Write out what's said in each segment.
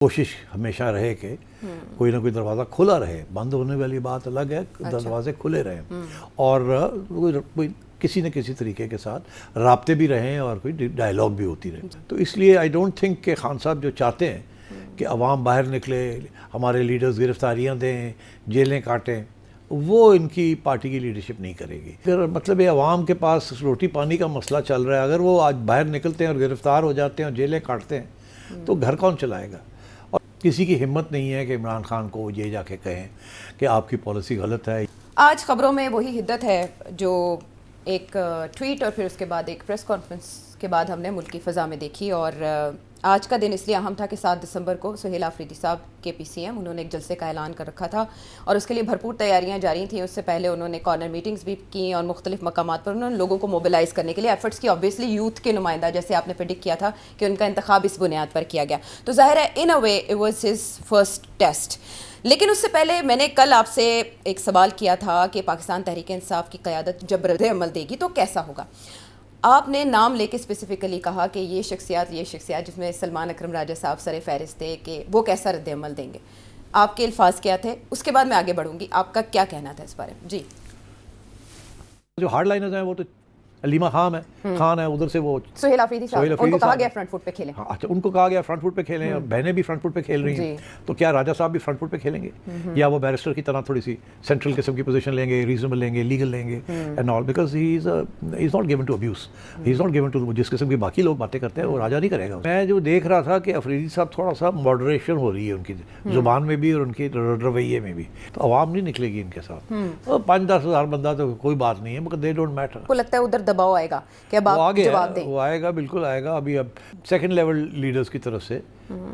کوشش ہمیشہ رہے کہ کوئی نہ کوئی دروازہ کھلا رہے، بند ہونے والی بات الگ ہے، دروازے کھلے رہیں اور کسی نہ کسی طریقے کے ساتھ رابطے بھی رہیں اور کوئی ڈائیلاگ بھی ہوتی رہے. تو اس لیے آئی ڈونٹ تھنک کہ خان صاحب جو چاہتے ہیں کہ عوام باہر نکلے، ہمارے لیڈرز گرفتاریاں دیں، جیلیں کاٹیں، وہ ان کی پارٹی کی لیڈرشپ نہیں کرے گی. پھر مطلب یہ عوام کے پاس روٹی پانی کا مسئلہ چل رہا ہے، اگر وہ آج باہر نکلتے ہیں اور گرفتار ہو جاتے ہیں اور جیلیں کاٹتے ہیں تو گھر کون چلائے گا؟ اور کسی کی ہمت نہیں ہے کہ عمران خان کو یہ جا کے کہیں کہ آپ کی پالیسی غلط ہے. آج خبروں میں وہی حدت ہے جو ایک ٹویٹ اور پھر اس کے بعد ایک پریس کانفرنس کے بعد ہم نے ملکی فضا میں دیکھی. اور آج کا دن اس لیے اہم تھا کہ 7 دسمبر کو سہیل آفریدی صاحب کے پی سی ایم انہوں نے ایک جلسے کا اعلان کر رکھا تھا اور اس کے لیے بھرپور تیاریاں جاری تھیں. اس سے پہلے انہوں نے کارنر میٹنگز بھی کی اور مختلف مقامات پر انہوں نے لوگوں کو موبلائز کرنے کے لیے ایفرٹس کی. آبویسلی یوتھ کے نمائندہ جیسے آپ نے پریڈکٹ کیا تھا کہ ان کا انتخاب اس بنیاد پر کیا گیا، تو ظاہر ہے in a way it was his first test. لیکن اس سے پہلے میں نے کل آپ سے ایک سوال کیا تھا کہ پاکستان تحریک انصاف کی قیادت جب رد عمل دے گی تو کیسا ہوگا. آپ نے نام لے کے اسپیسیفکلی کہا کہ یہ شخصیات جس میں سلمان اکرم راجہ صاحب سر فہرست تھے کہ وہ کیسا رد عمل دیں گے. آپ کے الفاظ کیا تھے؟ اس کے بعد میں آگے بڑھوں گی، آپ کا کیا کہنا تھا اس بارے میں؟ جی، جو ہارڈ لائنرز ہیں وہ تو علیمہ خان ہے، ادھر سے وہ سہیل آفریدی صاحب، ان کو کہا گیا فرنٹ فٹ پہ کھیلیں. اچھا، ان کو کہا گیا فرنٹ فٹ پہ کھیلیں، بہنیں بھی فرنٹ فٹ پہ کھیل رہی ہیں، تو کیا راجہ صاحب بھی فرنٹ فٹ پہ کھیلیں گے یا وہ بیرسٹر کی طرح تھوڑی سی سینٹرل قسم کی پوزیشن لیں گے، ریزنبل لیں گے، لیگل لیں گے and all, because he is not given to abuse, he is not given to جس قسم کی باقی لوگ باتیں کرتے ہیں وہ راجہ نہیں کرے گا. میں جو دیکھ رہا تھا کہ افریدی صاحب تھوڑا سا ماڈریشن ہو رہی ہے ان کی زبان میں بھی اور ان کی رویے میں بھی، تو عوام نہیں نکلے گی ان کے ساتھ. 5-10 ہزار بندہ تو کوئی بات نہیں ہے، مگر دے ڈونٹ میٹر. کو لگتا ہے ادھر دباؤ آئے گا کہ اب آپ جواب دیں؟ وہ آئے گا، بالکل آئے گا. اب سیکنڈ لیول لیڈرز کی طرف سے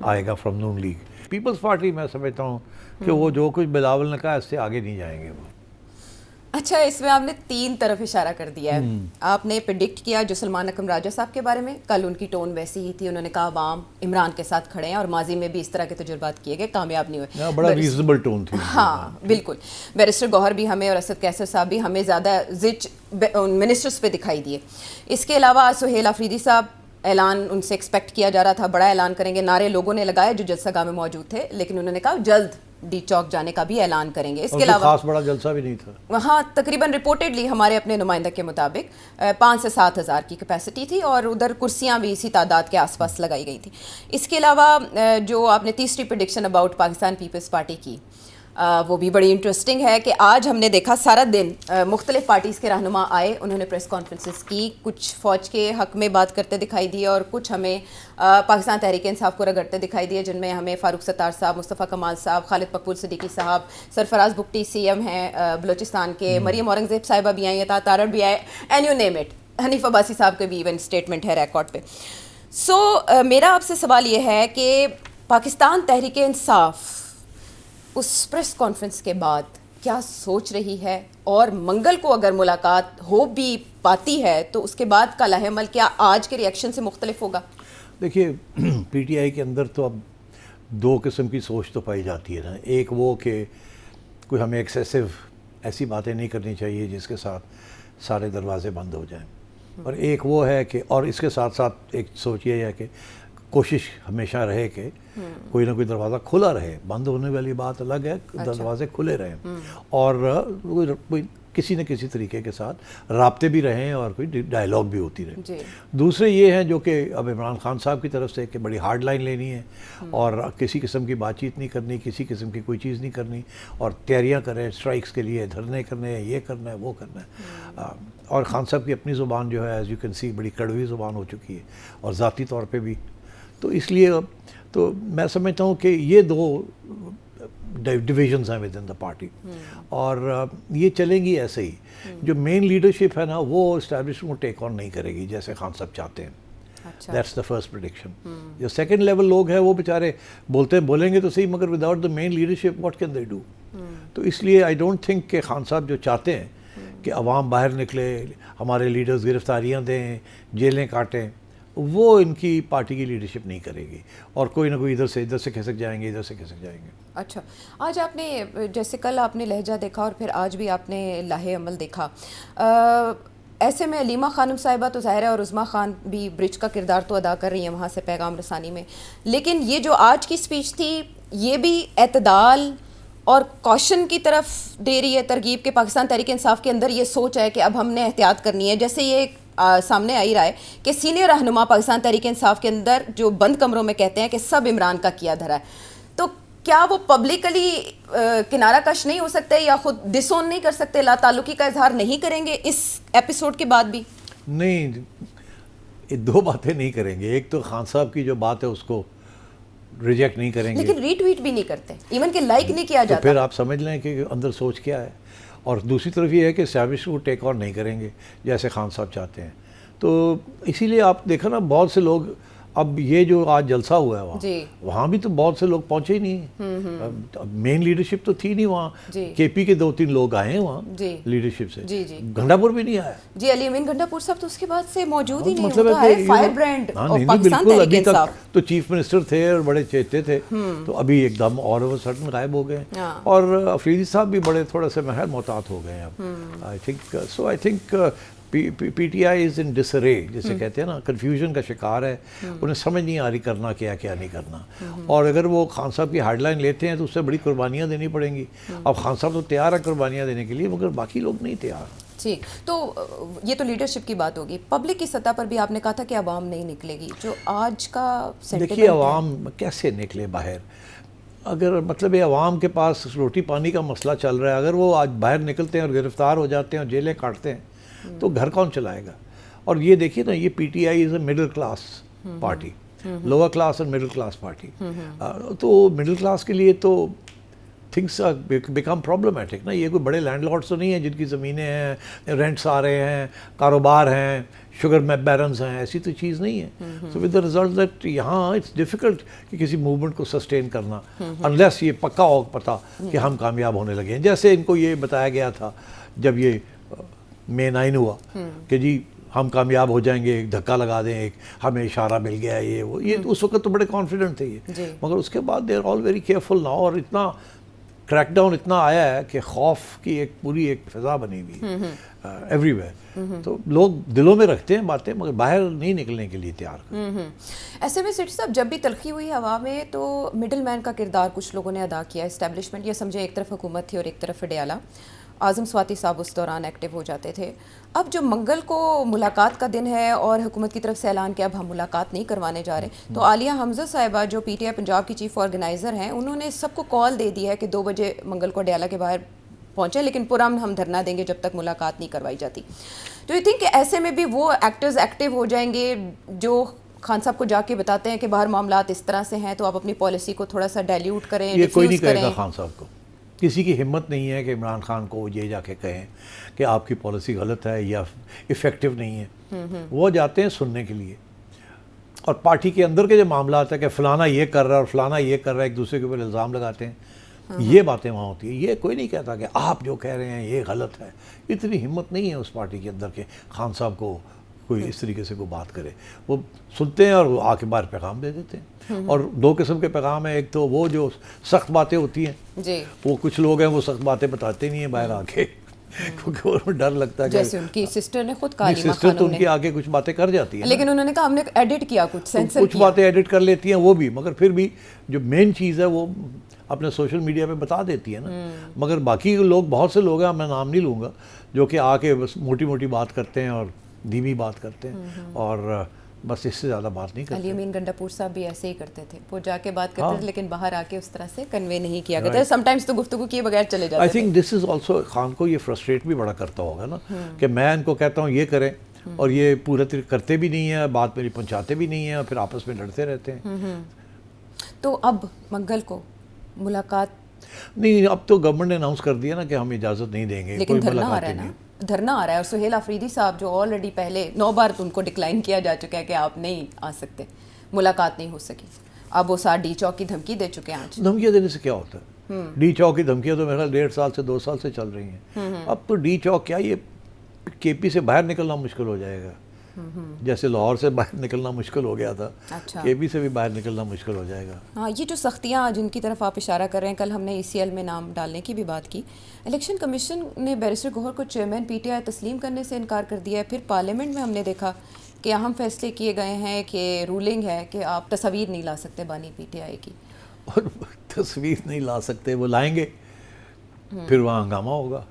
آئے گا from Noon League. Peoples Party میں سمجھتا ہوں کہ وہ جو کچھ بلاول نے کہا اس سے آگے نہیں جائیں گے وہ. اچھا، اس میں آپ نے 3 طرف اشارہ کر دیا ہے. آپ نے پریڈکٹ کیا جو سلمان اکرم راجہ صاحب کے بارے میں، کل ان کی ٹون ویسی ہی تھی، انہوں نے کہا عوام عمران کے ساتھ کھڑے ہیں اور ماضی میں بھی اس طرح کے تجربات کیے گئے، کامیاب نہیں ہوئے. بڑا ریزنبل ٹون تھی. ہاں بالکل. بیرسٹر گوہر بھی ہمیں اور اسد کیسر صاحب بھی ہمیں زیادہ زچ منسٹرز پہ دکھائی دیے. اس کے علاوہ سہیل آفریدی صاحب، اعلان ان سے ایکسپیکٹ کیا جا رہا تھا بڑا اعلان کریں گے، نعرے لوگوں نے لگائے جو جلسہ گاہ میں موجود تھے، لیکن انہوں نے کہا جلد ڈی چوک جانے کا بھی اعلان کریں گے. اس کے علاوہ خاص بڑا جلسہ بھی نہیں تھا وہاں، تقریباً رپورٹڈلی ہمارے اپنے نمائندہ کے مطابق 5 سے 7 ہزار کی کیپیسٹی تھی اور ادھر کرسیاں بھی اسی تعداد کے آس پاس لگائی گئی تھیں. اس کے علاوہ جو آپ نے تیسری پریڈکشن اباؤٹ پاکستان پیپلز پارٹی کی، وہ بھی بڑی انٹرسٹنگ ہے کہ آج ہم نے دیکھا سارا دن مختلف پارٹیز کے رہنما آئے، انہوں نے پریس کانفرنسز کی، کچھ فوج کے حق میں بات کرتے دکھائی دیے اور کچھ ہمیں پاکستان تحریک انصاف کو رگڑتے دکھائی دیے، جن میں ہمیں فاروق ستار صاحب، مصطفیٰ کمال صاحب، خالد مقبول صدیقی صاحب، سرفراز بگٹی سی ایم ہیں بلوچستان کے، مریم اورنگزیب صاحبہ بھی آئی ہیں، تارڑ بھی آئے، and you name it, Hanif Abbasi صاحب کے بھی ایون اسٹیٹمنٹ ہے ریکارڈ پہ. سو میرا آپ سے سوال یہ ہے کہ پاکستان تحریک انصاف اس پریس کانفرنس کے بعد کیا سوچ رہی ہے، اور منگل کو اگر ملاقات ہو بھی پاتی ہے تو اس کے بعد کا لاہ عمل کیا آج کے ریئیکشن سے مختلف ہوگا؟ دیکھیے، پی ٹی آئی کے اندر تو اب 2 قسم کی سوچ تو پائی جاتی ہے نا. ایک وہ کہ کوئی ہمیں ایکسیسو ایسی باتیں نہیں کرنی چاہیے جس کے ساتھ سارے دروازے بند ہو جائیں، اور ایک وہ ہے کہ، اور اس کے ساتھ ساتھ ایک سوچ یہ ہے کہ کوشش ہمیشہ رہے کہ کوئی نہ کوئی دروازہ کھلا رہے، بند ہونے والی بات الگ ہے، دروازے کھلے رہیں اور کسی نہ کسی طریقے کے ساتھ رابطے بھی رہیں اور کوئی ڈائیلاگ بھی ہوتی رہے. دوسرے یہ ہیں جو کہ اب عمران خان صاحب کی طرف سے کہ بڑی ہارڈ لائن لینی ہے اور کسی قسم کی بات چیت نہیں کرنی، کسی قسم کی کوئی چیز نہیں کرنی، اور تیاریاں کریں اسٹرائکس کے لیے، دھرنے کرنے ہیں، یہ کرنا ہے وہ کرنا ہے. اور خان صاحب کی اپنی زبان جو ہے ایز یو کین سی بڑی کڑوی زبان ہو چکی ہے اور ذاتی طور پہ بھی. تو اس لیے تو میں سمجھتا ہوں کہ یہ 2 ڈویژنز ہیں ود ان دا پارٹی، اور یہ چلیں گی ایسے ہی. جو مین لیڈرشپ ہے نا وہ اسٹیبلشمنٹ کو ٹیک آن نہیں کرے گی جیسے خان صاحب چاہتے ہیں. That's the first prediction. جو سیکنڈ لیول لوگ ہیں وہ بیچارے بولیں گے تو صحیح، مگر without the main leadership what can they do. تو اس لیے آئی ڈونٹ تھنک کہ خان صاحب جو چاہتے ہیں کہ عوام باہر نکلے، ہمارے لیڈرز گرفتاریاں دیں، جیلیں کاٹیں، وہ ان کی پارٹی کی لیڈرشپ نہیں کرے گی، اور کوئی نہ کوئی ادھر سے کھسک جائیں گے، ادھر سے کھسک جائیں گے. اچھا، آج آپ نے جیسے کل آپ نے لہجہ دیکھا اور پھر آج بھی آپ نے لاہ عمل دیکھا، ایسے میں علیمہ خانم صاحبہ تو ظاہر ہے اور عظمیٰ خان بھی برج کا کردار تو ادا کر رہی ہیں وہاں سے پیغام رسانی میں، لیکن یہ جو آج کی اسپیچ تھی یہ بھی اعتدال اور کوشن کی طرف دے رہی ہے ترغیب کہ پاکستان تحریک انصاف کے اندر یہ سوچ ہے کہ اب ہم نے احتیاط کرنی ہے. جیسے یہ سامنے آئی رہا ہے کہ سینئر رہنما پاکستان تحریک انصاف کے اندر جو بند کمروں میں کہتے ہیں کہ سب عمران کا کیا دھرا ہے، تو کیا وہ پبلکلی کنارہ کش نہیں ہو سکتے یا خود ڈس اون نہیں کر سکتے، لا تعلقی کا اظہار نہیں کریں گے اس ایپیسوڈ کے بعد بھی؟ نہیں، یہ دو باتیں نہیں کریں گے. ایک تو خان صاحب کی جو بات ہے اس کو ریجیکٹ نہیں کریں گے، لیکن ری ٹویٹ بھی نہیں کرتے، ایون کہ لائک نہیں کیا جاتا. تو پھر آپ سمجھ لیں کہ اندر سوچ کیا ہے. اور دوسری طرف یہ ہے کہ اسٹیبلش کو ٹیک آن نہیں کریں گے جیسے خان صاحب چاہتے ہیں. تو اسی لیے آپ دیکھا نا بہت سے لوگ، اب یہ جو آج جلسہ ہوا ہے وہاں بھی تو بہت سے لوگ پہنچے ہی نہیں. مین لیڈرشپ تو تھی نہیں وہاں. کے پی کے 2-3 لوگ آئے ہیں وہاں لیڈرشپ سے. گھنڈا پور بھی نہیں آیا. جی علی امین گھنڈا پور صاحب تو اس کے بعد سے موجود ہی نہیں ہوتا ہے. Fire brand of Pakistan Tehreek Insaf تو چیف منسٹر تھے اور بڑے چہتے تھے، تو ابھی ایک دم اور وہ سڈن غائب ہو گئے. اور افریدی صاحب بھی بڑے تھوڑے سے محل محتاط ہو گئے اب. I think P T I از ان ڈسرے جسے کہتے ہیں نا، کنفیوژن کا شکار ہے. انہیں سمجھ نہیں آ رہی کرنا کیا نہیں کرنا. اور اگر وہ خان صاحب کی ہیڈ لائن لیتے ہیں تو اس سے بڑی قربانیاں دینی پڑیں گی. اب خان صاحب تو تیار ہے قربانیاں دینے کے لیے، مگر باقی لوگ نہیں تیار. ٹھیک، تو یہ تو لیڈرشپ کی بات ہوگی. پبلک کی سطح پر بھی آپ نے کہا تھا کہ عوام نہیں نکلے گی، جو آج کا دیکھیے عوام کیسے نکلے باہر. اگر مطلب یہ عوام کے پاس روٹی پانی کا مسئلہ چل رہا ہے، اگر وہ آج باہر نکلتے ہیں اور گرفتار ہو جاتے ہیں اور جیلیں کاٹتے ہیں تو گھر کون چلائے گا؟ اور یہ دیکھیے نا، یہ P T I is a middle class party, lower class اور مڈل کلاس پارٹی. تو مڈل کلاس کے لیے تو تھنگس بیکم پرابلمٹک نا. یہ کوئی بڑے لینڈ لارڈس تو نہیں ہیں جن کی زمینیں ہیں، رینٹس آ رہے ہیں، کاروبار ہیں، شوگر بیرنز ہیں، ایسی تو چیز نہیں ہے. So with the result that یہاں اٹس ڈیفیکلٹ کہ کسی موومنٹ کو سسٹین کرنا انلیس یہ پکا ہو پتہ کہ ہم کامیاب ہونے لگے ہیں. جیسے ان کو یہ بتایا گیا تھا جب یہ مے 9 ہوا کہ جی ہم کامیاب ہو جائیں گے، ایک دھکا لگا دیں، ایک ہمیں اشارہ مل گیا ہے، یہ اس وقت تو بڑے کانفیڈنٹ تھے یہ. مگر اس کے بعد they are all very careful now. اور اتنا کریک ڈاؤن اتنا آیا ہے کہ خوف کی ایک پوری ایک فضا بنی ہوئی ہے ایوری ویئر. تو لوگ دلوں میں رکھتے ہیں باتیں مگر باہر نہیں نکلنے کے لیے تیار. ایسے میں سٹی صاحب جب بھی تلخی ہوئی ہوا میں تو مڈل مین کا کردار کچھ لوگوں نے ادا کیا. اسٹیبلشمنٹ یہ سمجھے ایک طرف حکومت تھی اور ایک طرف وڈیالہ. اعظم سواتی صاحب اس دوران ایکٹیو ہو جاتے تھے. اب جو منگل کو ملاقات کا دن ہے اور حکومت کی طرف سے اعلان کہ اب ہم ملاقات نہیں کروانے جا رہے، تو عالیہ حمزہ صاحبہ جو پی ٹی آئی پنجاب کی چیف آرگنائزر ہیں، انہوں نے سب کو کال دے دی ہے کہ 2 بجے منگل کو اڈیالہ کے باہر پہنچے، لیکن پرامن ہم دھرنا دیں گے جب تک ملاقات نہیں کروائی جاتی. تو یو تھنک کہ ایسے میں بھی وہ ایکٹرز ایکٹیو ہو جائیں گے جو خان صاحب کو جا کے بتاتے ہیں کہ باہر معاملات اس طرح سے ہیں تو آپ اپنی پالیسی کو تھوڑا سا ڈائلیوٹ کریں. یہ کوئی نہیں کہے گا خان صاحب کو. کسی کی ہمت نہیں ہے کہ عمران خان کو یہ جا کے کہیں کہ آپ کی پالیسی غلط ہے یا افیکٹو نہیں ہے. وہ جاتے ہیں سننے کے لیے. اور پارٹی کے اندر کے جو معاملات ہیں کہ فلانا یہ کر رہا ہے اور فلانا یہ کر رہا ہے، ایک دوسرے کے اوپر الزام لگاتے ہیں، یہ باتیں وہاں ہوتی ہیں. یہ کوئی نہیں کہتا کہ آپ جو کہہ رہے ہیں یہ غلط ہے. اتنی ہمت نہیں ہے اس پارٹی کے اندر کہ خان صاحب کو کوئی اس طریقے سے کوئی بات کرے. وہ سنتے ہیں اور وہ آ کے باہر پیغام دے دیتے ہیں. اور 2 قسم کے پیغام ہیں. ایک تو وہ جو سخت باتیں ہوتی ہیں، وہ کچھ لوگ ہیں وہ سخت باتیں بتاتے نہیں ہیں باہر آ کے کیونکہ انہیں ڈر لگتا ہے. جیسے ان کی سسٹر نے خود کہا، سسٹر تو ان کی آگے کچھ باتیں کر جاتی ہیں، لیکن انہوں نے کہا ہم نے ایڈٹ کیا، کچھ سینسر کچھ باتیں ایڈٹ کر لیتی ہیں وہ بھی، مگر پھر بھی جو مین چیز ہے وہ اپنے سوشل میڈیا پہ بتا دیتی ہے نا. مگر باقی لوگ، بہت سے لوگ ہیں، میں نام نہیں لوں گا، جو کہ آ کے بس موٹی موٹی بات کرتے ہیں اور دھیمی بات کرتے ہیں اور بس اس سے زیادہ بات نہیں کرتے. علی امین گنڈا پور صاحب بھی ایسے ہی کرتے تھے، وہ جا کے بات کرتے تھے لیکن باہر آ کے اس طرح سے کنوے نہیں کیا کرتے. سم ٹائمز تو گفتگو کیے بغیر چلے جاتے. I think this is also Khan کو یہ فرسٹریٹ بھی بڑا کرتا ہوگا نا کہ میں ان کو کہتا ہوں یہ کریں اور یہ پورا کرتے بھی نہیں ہیں، بات میری پہنچاتے بھی نہیں ہیں اور پھر آپس میں لڑتے رہتے ہیں. تو اب منگل کو ملاقات نہیں، اب تو گورنمنٹ نے اناؤنس کر دیا نا کہ ہم اجازت نہیں دیں گے. لیکن دھرنا آ رہا ہے نا، دھرنا آ رہا ہے. اور سہیل آفریدی صاحب جو آلریڈی پہلے 9 بار ان کو ڈکلائن کیا جا چکا ہے کہ آپ نہیں آ سکتے، ملاقات نہیں ہو سکی. اب وہ ساتھ ڈی چوک کی دھمکی دے چکے ہیں. آج دھمکیاں دینے سے کیا ہوتا ہے؟ ڈی چوک کی دھمکیاں تو میرے خیال 1.5 سال سے 2 سال سے چل رہی ہیں. اب تو ڈی چوک کیا، یہ کے پی سے باہر نکلنا مشکل ہو جائے گا. جیسے لاہور سے باہر نکلنا مشکل ہو گیا تھا، اچھا کے پی سے بھی باہر نکلنا مشکل ہو جائے گا. ہاں، یہ جو سختیاں جن کی طرف آپ اشارہ کر رہے ہیں، کل ہم نے ECL میں نام ڈالنے کی بھی بات کی. الیکشن کمیشن نے بیرسٹر گوہر کو چیئرمین PTI تسلیم کرنے سے انکار کر دیا ہے. پھر پارلیمنٹ میں ہم نے دیکھا کہ اہم فیصلے کیے گئے ہیں کہ رولنگ ہے کہ آپ تصویر نہیں لا سکتے بانی PTI کی. اور تصویر نہیں لا سکتے، وہ لائیں گے، پھر وہاں ہنگامہ ہوگا،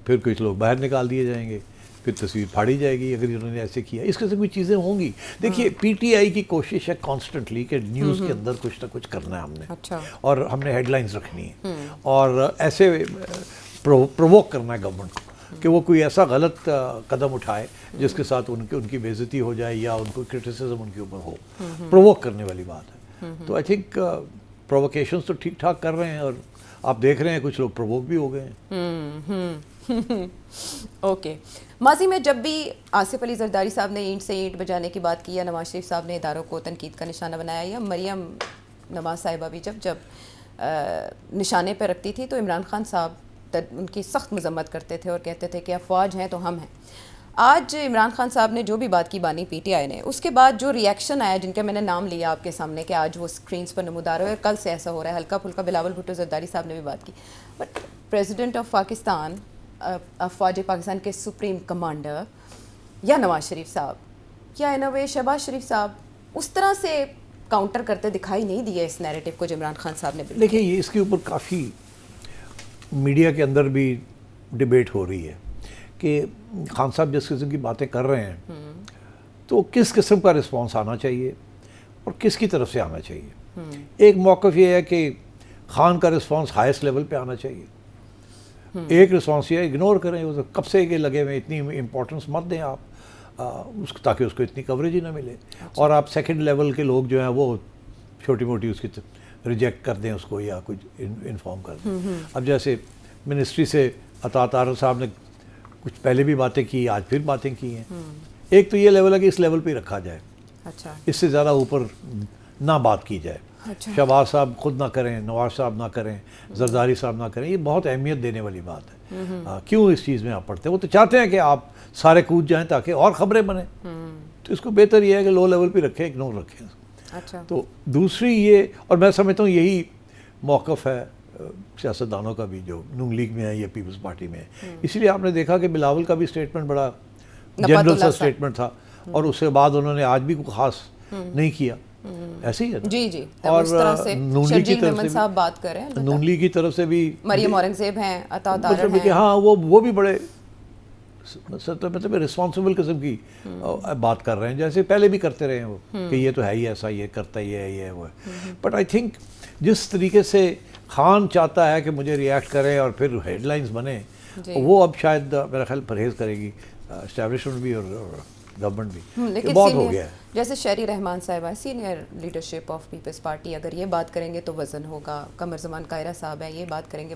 پھر کچھ لوگ باہر نکال دیے جائیں گے، پھر تصویر پھاڑی جائے گی اگر انہوں نے ایسے کیا. اس قسم کی چیزیں ہوں گی. دیکھیے PTI کی کوشش ہے کانسٹنٹلی کہ نیوز کے اندر کچھ نہ کچھ کرنا ہے ہم نے، اچھا، اور ہم نے ہیڈ لائنز رکھنی ہے، اور ایسے پرووک کرنا ہے گورنمنٹ کو کہ وہ کوئی ایسا غلط قدم اٹھائے جس کے ساتھ ان کی بےعزتی ہو جائے یا ان کو کرٹیسزم ان کے اوپر ہو. پرووک کرنے والی بات ہے. تو آئی تھنک پرووکیشنز تو ٹھیک ٹھاک کر رہے ہیں، اور آپ دیکھ رہے ہیں کچھ لوگ پرووک بھی ہو گئے ہیں. اوکے. ماضی میں جب بھی آصف علی زرداری صاحب نے اینٹ سے اینٹ بجانے کی بات کی، یا نواز شریف صاحب نے اداروں کو تنقید کا نشانہ بنایا، یا مریم نواز صاحبہ بھی جب نشانے پہ رکھتی تھی، تو عمران خان صاحب ان کی سخت مذمت کرتے تھے اور کہتے تھے کہ افواج ہیں تو ہم ہیں. آج عمران خان صاحب نے جو بھی بات کی بانی PTI نے، اس کے بعد جو ریئیکشن آیا، جن کے میں نے نام لیا آپ کے سامنے کہ آج وہ اسکرینس پر نمودار ہوئے، کل سے ایسا ہو رہا ہے ہلکا پھلکا. بلاول بھٹو زرداری صاحب نے بھی بات کی، بٹ پریزیڈنٹ آف پاکستان، افواج پاکستان کے سپریم کمانڈر، یا نواز شریف صاحب، یا ان اے وے شہباز شریف صاحب اس طرح سے کاؤنٹر کرتے دکھائی نہیں دیے اس نیریٹو کو جو عمران خان صاحب نے. دیکھیے یہ اس کے اوپر کافی میڈیا کے اندر بھی ڈبیٹ ہو رہی ہے کہ خان صاحب جس قسم کی باتیں کر رہے ہیں تو کس قسم کا رسپانس آنا چاہیے اور کس کی طرف سے آنا چاہیے. ایک موقف یہ ہے کہ خان کا رسپانس ہائیسٹ لیول پہ آنا چاہیے. ایک رسپانس یہ ہے اگنور کریں، کب سے کہ لگے ہوئے، اتنی امپورٹنس مت دیں آپ تاکہ اس کو اتنی کوریج ہی نہ ملے. اور آپ سیکنڈ لیول کے لوگ جو ہیں وہ چھوٹی موٹی اس کی ریجیکٹ کر دیں اس کو یا کچھ انفارم کر دیں. اب جیسے منسٹری سے عطا طاہر صاحب نے کچھ پہلے بھی باتیں کی، آج پھر باتیں کی ہیں. ایک تو یہ لیول ہے کہ اس لیول پہ رکھا جائے، اچھا، اس سے زیادہ اوپر نہ بات کی جائے. شہباز صاحب خود نہ کریں، نواز صاحب نہ کریں، زرداری صاحب نہ کریں. یہ بہت اہمیت دینے والی بات ہے. کیوں اس چیز میں آپ پڑھتے ہیں؟ وہ تو چاہتے ہیں کہ آپ سارے کود جائیں تاکہ اور خبریں بنیں. تو اس کو بہتر یہ ہے کہ لو لیول پہ رکھیں، اگنور رکھیں. اچھا. تو دوسری یہ، اور میں سمجھتا ہوں یہی موقف ہے سیاستدانوں کا بھی جو نون لیگ میں ہے یا پیپلز پارٹی میں ہے. اسی لیے آپ نے دیکھا کہ بلاول کا بھی اسٹیٹمنٹ بڑا جنرل سا اسٹیٹمنٹ تھا، اور اس کے بعد انہوں نے آج بھی کوئی خاص نہیں کیا. ایسے ہی ہے جی جی. اور نون لیگ کی طرف سے صاحب بات کر رہے ہیں، نون لیگ کی طرف سے بھی مریم اورنگزیب ہیں، عطا طاہر مطلب کہ ہاں وہ بھی بڑے مطلب رسپانسبل قسم کی بات کر رہے ہیں، جیسے پہلے بھی کرتے رہے ہیں وہ کہ یہ تو ہے ہی ایسا، یہ کرتا ہی ہے، یہ وہ ہے. بٹ آئی تھنک جس طریقے سے خان چاہتا ہے کہ مجھے ریئیکٹ کرے اور پھر ہیڈ لائنز بنے، وہ اب شاید میرا خیال پرہیز کرے گی اسٹیبلشمنٹ بھی اور گورنمنٹ بھی. لیکن بہت ہو گیا ہے. جیسے شہری رحمان صاحب ہے، senior leadership of Peoples Party, اگر یہ بات کریں گے تو وزن ہوگا. قمر زمان قاہرہ صاحب ہیں، یہ بات کریں گے.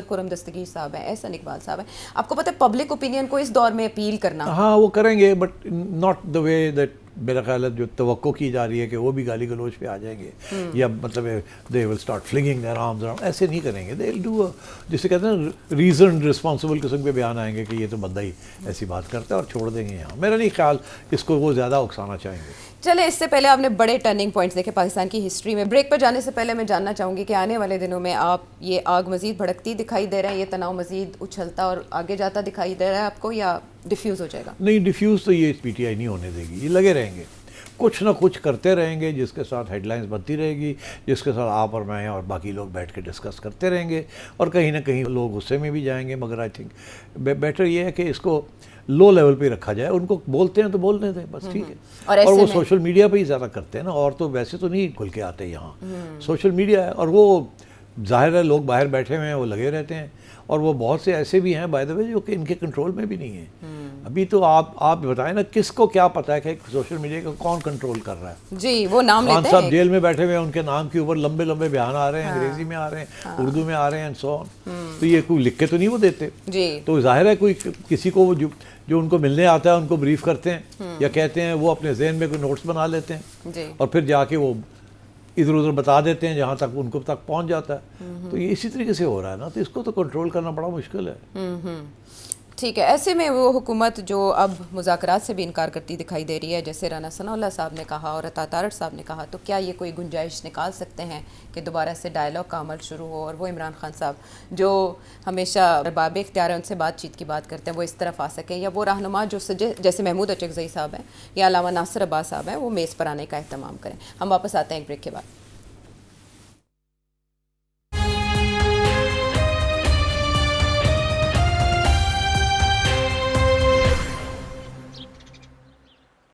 خرم دستگیر صاحب ہیں، احسن اقبال صاحب ہیں. آپ کو پتہ ہے پبلک اوپینین کو اس دور میں اپیل کرنا، ہاں وہ کریں گے، but not the way that میرا خیال ہے جو توقع کی جا رہی ہے کہ وہ بھی گالی گلوچ پہ آ جائیں گے یا مطلب they will start flinging their arms around. ایسے نہیں کریں گے. دے ول ڈو جسے کہتے ہیں ریزنڈ رسپانسبل قسم کے بیان آئیں گے کہ یہ تو بندہ ہی ایسی بات کرتا ہے، اور چھوڑ دیں گے. یہاں میرا نہیں خیال اس کو وہ زیادہ اکسانا چاہیں گے. چلے اس سے پہلے آپ نے بڑے ٹرننگ پوائنٹس دیکھے پاکستان کی ہسٹری میں. بریک پر جانے سے پہلے میں جاننا چاہوں گی کہ آنے والے دنوں میں آپ یہ آگ مزید بھڑکتی دکھائی دے رہا ہے، یہ تناؤ مزید اچھلتا اور آگے جاتا دکھائی دے رہا ہے آپ کو، یا ڈیفیوز ہو جائے گا؟ نہیں، ڈیفیوز تو یہ PTI نہیں ہونے دے گی. یہ لگے رہیں گے، کچھ نہ کچھ کرتے رہیں گے، جس کے ساتھ ہیڈ لائنز بنتی رہے گی، جس کے ساتھ آپ اور میں اور باقی لوگ بیٹھ کے ڈسکس کرتے رہیں گے، اور کہیں نہ کہیں لوگ غصے میں بھی جائیں گے. مگر آئی تھنک بیٹر یہ ہے کہ اس کو لو لیول پہ رکھا جائے. ان کو بولتے ہیں تو بولنے دیں بس، ٹھیک ہے. اور وہ سوشل میڈیا پہ ہی زیادہ کرتے ہیں نا، اور تو ویسے تو نہیں کھل کے آتے یہاں. سوشل میڈیا ہے، اور وہ ظاہر ہے لوگ باہر بیٹھے ہوئے ہیں، وہ لگے رہتے ہیں. اور وہ بہت سے ایسے بھی ہیں بائی دا وے جو کہ ان کے کنٹرول میں بھی نہیں ہیں. ابھی تو آپ بتائیں نا، کس کو کیا پتہ ہے کہ سوشل میڈیا کو کون کنٹرول کر رہا ہے؟ جی وہ نام لیتے ہیں. خان صاحب جیل میں بیٹھے ہوئے ہیں، ان کے نام کے اوپر لمبے لمبے بیان آ رہے ہیں، انگریزی میں آ رہے ہیں، اردو میں آ رہے ہیں، اینڈ سو آن. تو یہ کوئی لکھ کے تو نہیں وہ دیتے. تو ظاہر ہے کوئی کسی کو جو ان کو ملنے آتا ہے ان کو بریف کرتے ہیں یا کہتے ہیں، وہ اپنے ذہن میں کوئی نوٹس بنا لیتے ہیں اور پھر جا کے وہ ادھر ادھر بتا دیتے ہیں جہاں تک ان کو تک پہنچ جاتا ہے. تو یہ اسی طریقے سے ہو رہا ہے نا. تو اس کو تو کنٹرول کرنا بڑا مشکل ہے. ٹھیک ہے، ایسے میں وہ حکومت جو اب مذاکرات سے بھی انکار کرتی دکھائی دے رہی ہے، جیسے رانا ثناء اللہ صاحب نے کہا اور عطا تارڑ صاحب نے کہا، تو کیا یہ کوئی گنجائش نکال سکتے ہیں کہ دوبارہ سے ڈائلاگ کا عمل شروع ہو؟ اور وہ عمران خان صاحب جو ہمیشہ ارباب اختیار ہیں ان سے بات چیت کی بات کرتے ہیں، وہ اس طرف آ سکیں، یا وہ رہنما جو جیسے محمود اچکزئی صاحب ہیں یا علامہ ناصر عباس صاحب ہیں وہ میز پر آنے کا اہتمام کریں؟ ہم واپس آتے ہیں ایک بریک کے بعد.